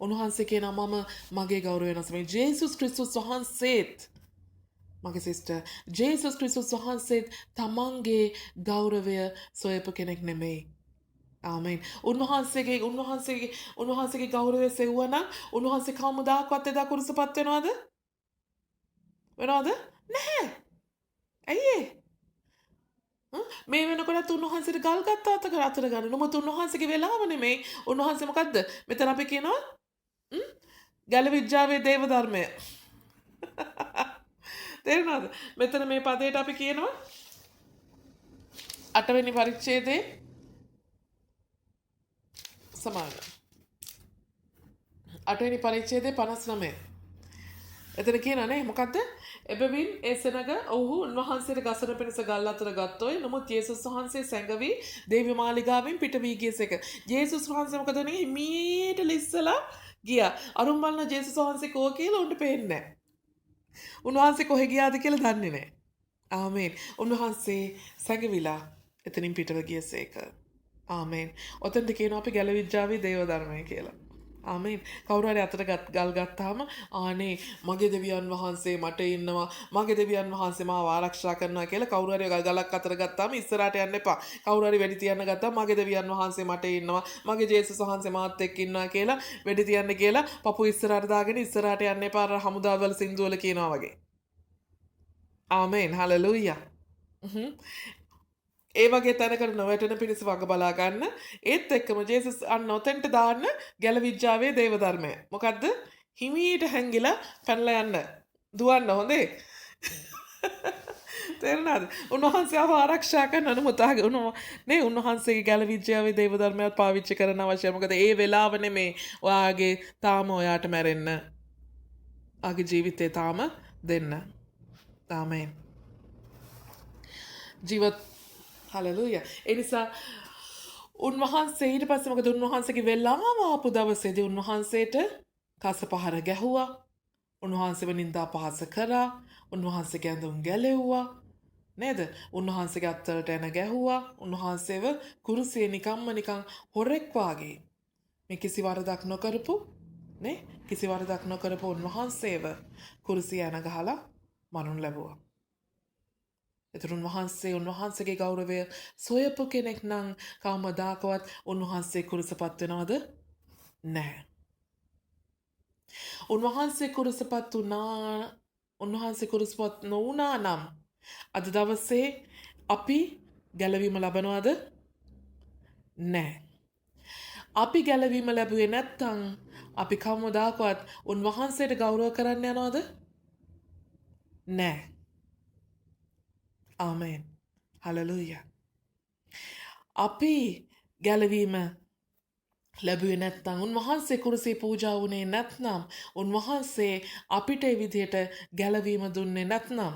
[SPEAKER 2] උන්වහන්සේ කියනවා මම මගේ ගෞරවය නොසෙමි. ජේසුස් ක්‍රිස්තුස් වහන්සේත් මගේ සිස්ටර් ජේසුස් ක්‍රිස්තුස් වහන්සේ තමන්ගේ ගෞරවය සොයපු කෙනෙක් නෙමෙයි. ආමෙන්. උන්වහන්සේගේ ගෞරවය සෙව්වනම් උන්වහන්සේ කවමදාකවත් එදා කුරුසපත් වෙනවද? නැහැ. ඇයි ඒ? මේ වෙනකොට උන්වහන්සේට ගල් ගත්ත අතර ගන්න. නමුත් උන්වහන්සේගේ වෙලාව නෙමෙයි. උන්වහන්සේ මොකද්ද? මෙතන අපි කියනවා ගැල විද්‍යාවේ දේව ධර්මය. තේරුණාද? මෙතන මේ පදයට අපි කියනවා අටවෙනි පරිච්ඡේදයේ සමාන. අටවෙනි පරිච්ඡේදයේ 59. එතන කියනනේ මොකද්ද? එබැවින් ඒ සෙනග ඔහු උන්වහන්සේට ගසන පිණිස ගල් අතර ගත්තෝය. නමුත් යේසුස් වහන්සේ සැඟවි දේව මාලිගාවෙන් පිට වී ගියසේක. යේසුස් වහන්සේ මොකද වුනේ? හිමීට ලිස්සලා ගියා. අරුම් බලන යේසුස් වහන්සේ කෝ කියලා උන්ට පේන්නේ නැහැ. උන්වහන්සේ කොහෙ ගියාද කියලා දන්නේ නැහැ. ආමේන්. උන්වහන්සේ සැඟවිලා එතනින් පිටව ගියසේක. ආමේන්. ඔතෙන්ට කියනවා අපි ගැලවිච්චාවේ දේව ධර්මය කියලා. ආමේන්. කවුරු හරි අතට ගල් ගත්තාම ආනේ මගේ දෙවියන් වහන්සේ මට ඉන්නවා, මගේ දෙවියන් වහන්සේ මාව ආරක්ෂා කරනවා කියලා කවුරු හරි ගලක් අතට ගත්තාම ඉස්සරහට යන්න එපා. කවුරු හරි වෙඩි තියන්න ගත්තාම මගේ දෙවියන් වහන්සේ මට ඉන්නවා, මගේ ජේසුස් වහන්සේ මාත් එක්ක ඉන්නවා කියලා වෙඩි තියන්න කියලා පපුව ඉස්සරහට දාගෙන ඉස්සරහට යන්න එපා. අර හමුදාවල සින්දුවල කියනවා වගේ. ආමේන්. හලෙලූයා. ඒ වගේ තැනකට නොවැටෙන පිණිස වග බලා ගන්න. ඒත් එක්කම ජේසුස් අන්න ඔතෙන්ට දාන්න ගැලවිච්චාවේ දේව ධර්මය. මොකද්ද? හිමීට හැංගිලා පැනලා යන්න. දුවන්න හොඳේ. තේරුණාද? උන්වහන්සේ ආරක්ෂා කරන අනුමතාවගේ නේ උන්වහන්සේගේ ගැලවිච්චාවේ දේව ධර්මයක් පාවිච්චි කරන්න අවශ්‍යයි. මොකද ඒ වෙලාව නෙමේ ඔයාගේ තාම ඔයාට මැරෙන්න. ආගේ ජීවිතේ තාම දෙන්න. ආමේන්. ජීවත් හලෙලූයා. ඒ නිසා උන්වහන්සේ ඊට පස්සේ මොකද උන්වහන්සේගේ වෙලාව ආපු දවසේදී උන්වහන්සේට කසපහර ගැහුවා. උන්වහන්සේව නින්දා පහස කරා. උන්වහන්සේගේ ඇඳුම් ගැලෙව්වා. නේද? උන්වහන්සේගේ අත්වලට එන ගැහුවා. උන්වහන්සේව කුරුසියේ නිකන් හොරෙක් වාගේ මේ කිසි වරදක් නොකරපු නේ කිසි වරදක් නොකරපු උන්වහන්සේව කුරුසිය යන ගහලා මරණු ලැබුවා. එතන උන්වහන්සේගේ ගෞරවය සොයපු කෙනෙක් නම් කවමදාකවත් උන්වහන්සේ කුරුසපත් වෙනවද? නැහැ. උන්වහන්සේ කුරුසපත් නොවුණා නම් අද දවසේ අපි ගැලවීම ලබනවද? නැහැ. අපි ගැලවීම ලැබුවේ නැත්නම් අපි කවමදාකවත් උන්වහන්සේට ගෞරව කරන්න යනවද? නැහැ. ආමේන්. හලෙලූයා. අපි ගැලවීම ලැබුවේ නැත්නම් උන්වහන්සේ කුරුසියේ පූජා වුණේ නැත්නම් උන්වහන්සේ අපිට ඒ විදිහට ගැලවීම දුන්නේ නැත්නම්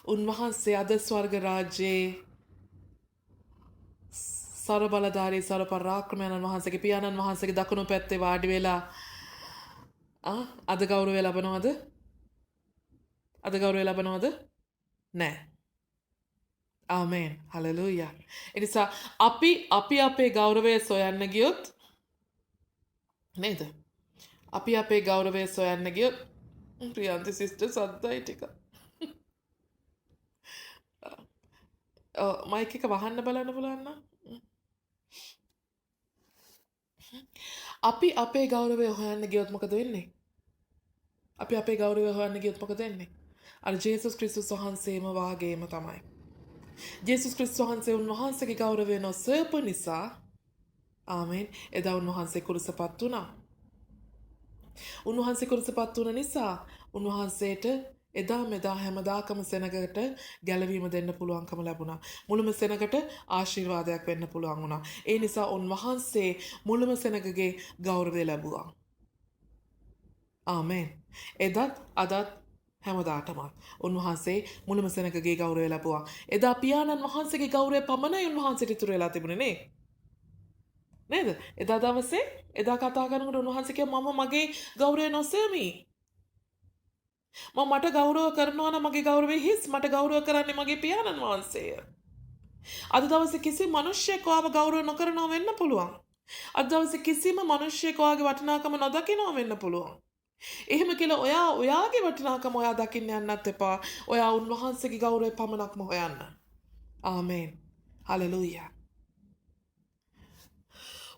[SPEAKER 2] උන්වහන්සේ අද ස්වර්ග රාජ්‍යයේ සර්වබලධාරී සර්වපරාක්‍රමයන් වහන්සේගේ පියාණන් වහන්සේගේ දකුණු පැත්තේ වාඩි වෙලා අද ගෞරවය ලබනවද? අද ගෞරවය ලබනවද? නැහැ. ආමේන්. හලෙලූයා. ඒ නිසා අපි අපේ ගෞරවය සොයන්න ගියොත් නේද? අපි අපේ ගෞරවය සොයන්න ගියොත් ප්‍රියන්ති සිස්ටර් සද්දයි ටික. මයික් එක වහන්න බලන්න පුළුවන් නම්. අපි අපේ ගෞරවය හොයන්න ගියොත් මොකද වෙන්නේ? අපි අපේ ගෞරවය හොයන්න ගියොත් මොකද වෙන්නේ? අර ජේසුස් ක්‍රිස්තුස් වහන්සේම වාගේම තමයි. ජේසුස් ක්‍රිස්තුස් වහන්සේ උන්වහන්සේගේ ගෞරවය නොසොයපු නිසා ආමේන් එදා උන්වහන්සේ කුරුසපත් වුණා. උන්වහන්සේ කුරුසපත් වුණ නිසා උන්වහන්සේට එදා මෙදා හැමදාකම සෙනගට ගැලවීම දෙන්න පුළුවන්කම ලැබුණා. මුළුම සෙනගට ආශිර්වාදයක් වෙන්න පුළුවන් වුණා. ඒ නිසා උන්වහන්සේ මුළුම සෙනගගේ ගෞරවය ලැබුවා. ආමේන්. එදත් අදත් හැමදාටම උන්වහන්සේ මුළුම සෙනගගේ ගෞරවය ලැබුවා. එදා පියාණන් වහන්සේගේ ගෞරවය පමණයි උන්වහන්සේට ඉතුරු වෙලා තිබුණේ නේ. නේද? එදා දවසේ එදා කතා කරනකොට උන්වහන්සේ කිව්වා මම මගේ ගෞරවය නොසෙමි. මට ගෞරව කරනවා නම් මගේ ගෞරවය හිස්. මට ගෞරව කරන්නේ මගේ පියාණන් වහන්සේය. අද දවසේ කිසි මිනිහෙක් ඔයාව ගෞරව නොකරනවා වෙන්න පුළුවන්. අද දවසේ කිසිම මිනිහෙක් ඔයාගේ වටිනාකම නොදකිනවා වෙන්න පුළුවන්. එහෙම කියලා ඔයාගේ වටිනාකම ඔයා දකින්න යන්නත් එපා. ඔයා උන්වහන්සේගේ ගෞරවය පමණක්ම හොයන්න. ආමේන්. හලෙලූයා.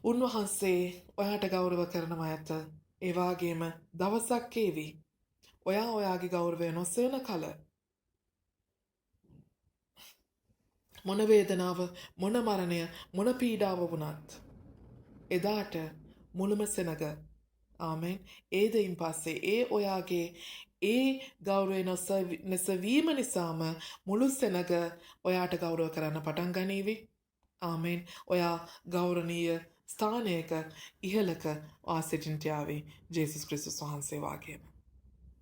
[SPEAKER 2] උන්වහන්සේ ඔයාට ගෞරව කරනවා ඇත. ඒ වගේම දවසක් ඒවි. ඔයාගේ ගෞරවය නොසෙවන කල මොන වේදනාව, මොන මරණය, මොන පීඩාව වුණත් එදාට මුළුම සෙනග ආමෙන් ඒ දෙයින් පස්සේ ඒ ඔයාගේ ඒ ගෞරවය නැසවීම නිසාම මුළු සෙනග ඔයාට ගෞරව කරන්න පටන් ගනීවි. ආමෙන්. ඔයා ගෞරවනීය ස්ථානයක ඉහළක වාසිටින්ටයාවේ ජේසුස් ක්‍රිස්තුස් වහන්සේ වාගේම.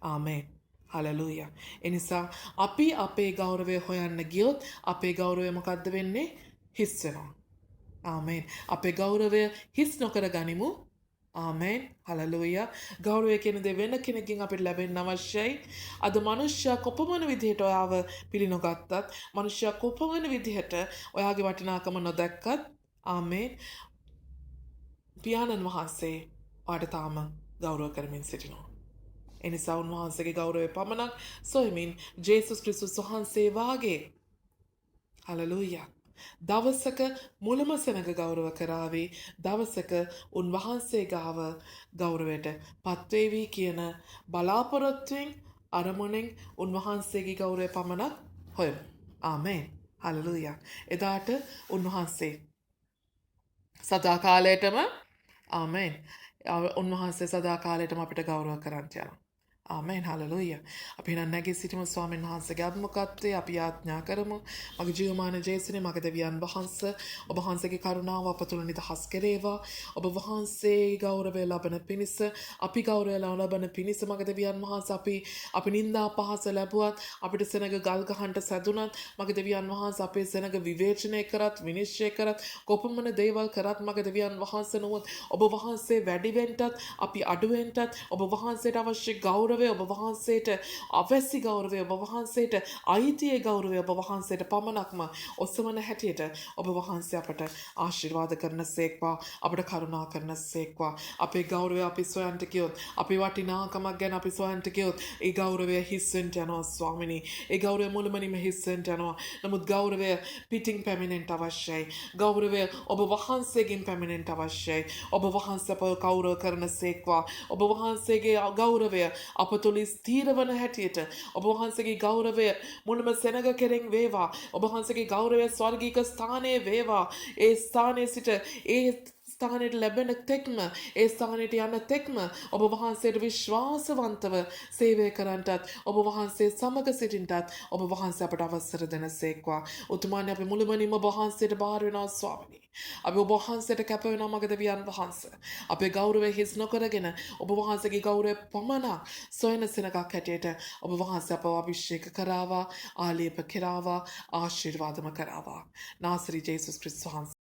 [SPEAKER 2] ආමෙන්. හලලූය. එනිසා අපි අපේ ගෞරවය හොයන්න ගියොත් අපේ ගෞරවය මොකක්ද වෙන්නේ? හිස් වෙනවා. ආමෙන්. අපේ ගෞරවය හිස් නොකර ගනිමු. ආමෙන්. හලලූය. ගෞරවය කියන දේ වෙන කෙනකින් අපිට ලැබෙන්න අවශ්‍යයි. අද මනුෂ්‍යයා කොපමණ විදිහට ඔයාව පිළිනොගත්තත්, මනුෂ්‍යයා කොපමණ විදිහට ඔයාගේ වටිනාකම නොදැක්කත්, ආමෙන්. පියාණන් වහන්සේ ඔයාට තාම ගෞරව කරමින් සිටිනවා. එනිසා උන්වහන්සේගේ ගෞරවය පමණක් සොයමින් ජේසුස් ක්‍රිස්තුස් වහන්සේ වාගේ හලලූය. දවසක මුළම සෙනග ගෞරව කරාවේ දවසක උන්වහන්සේ ගාව ගෞරවයට පත්වේවී කියන බලාපොරොත්තුවෙන් අරමුණෙන් උන්වහන්සේගේ ගෞරවය පමණක් හොයමු. ආමෙන්. හලලූය. එදාට උන්වහන්සේ සදාකාලයටම ආමෙන්. උන්වහන්සේ සදාකාලයටම අපිට ගෞරව කරන්න යනවා. ආමෙන්. හලලූය. අපි නම් නැගී සිටිමු ස්වාමීන් වහන්සේගේ අභිමුඛත්වයේ අපි යාඥා කරමු. මගේ ජීවමාන ජේසුනේ මගේ දෙවියන් වහන්සේ ඔබ වහන්සේගේ කරුණාව අප තුළ නිදහස් කෙරේවා. ඔබ වහන්සේ ගෞරවය ලබන පිණිස අපි ගෞරවය ලබන පිණිස මගේ දෙවියන් වහන්සේ අපි නින්දා පහස ලැබුවත් අපිට සෙනග ගල් ගහන්න සැදුනත් මගේ දෙවියන් වහන්සේ අපේ සෙනග විවේචනය කරත් විනිශ්චය කරත් කොපමණ දේවල් කරත් මගේ දෙවියන් වහන්සේ නොවොත් ඔබ වහන්සේ වැඩි වෙන්නත් අපි අඩු වෙන්නත් ඔබ වහන්සේට අවශ්‍ය ගෞරවය ඔබ වහන්සේට අවැසි ගෞරවය ඔබ වහන්සේට අයිතියේ ගෞරවය ඔබ වහන්සේට පමණක්ම ඔසවන හැටියට ඔබ වහන්සේ අපට ආශිර්වාද කරන සේක්වා අපට කරුණා කරන සේක්වා අපේ ගෞරවය අපි සොයන්ට ගියොත් අපි වටිනාකමක් ගැන අපි සොයන්ට ගියොත් ඒ ගෞරවය හිස් වෙන්න යනවා ස්වාමිනී. ඒ ගෞරවය මුළුමනින්ම හිස් වෙන්න යනවා. නමුත් ගෞරවය පිටින් පැමිණෙන්න අවශ්‍යයි. ගෞරවය ඔබ වහන්සේගෙන් පැමිණෙන්න අවශ්‍යයි. ඔබ වහන්සේ අප ගෞරව කරන සේක්වා ඔබ වහන්සේගේ ගෞරවය අප තුළ ස්ථීර වන හැටියට ඔබ වහන්සේගේ ගෞරවය මුළුම සෙනග කෙරෙන් වේවා. ඔබ වහන්සේගේ ගෞරවය ස්වර්ගීක ස්ථානයේ වේවා. ඒ ස්ථානයේ සිට ඒ ස්ථානයට ලැබෙන තෙක්ම ඒ ස්ථානයට යන තෙක්ම ඔබ වහන්සේට විශ්වාසවන්තව සේවය කරන්නටත් ඔබ වහන්සේ සමග සිටින්නටත් ඔබ වහන්සේ අපට අවසර දෙන සේක්වා. උතුමානි අපි මුළුමනින්ම ඔබ වහන්සේට බාර වෙනවා ස්වාමිනී. අපි ඔබ වහන්සේට කැප වෙනවා මගේ දෙවියන් වහන්සේ. අපේ ගෞරවය හිස් නොකරගෙන ඔබ වහන්සේගේ ගෞරවය පමණක් සොයන සෙනගක් හැටියට ඔබ වහන්සේ අපව අභිෂේක කරාවා, ආලේප කරාවා, ආශිර්වාදම කරාවා. නාසරි ජේසුස් ක්‍රිස්තුස් වහන්සේ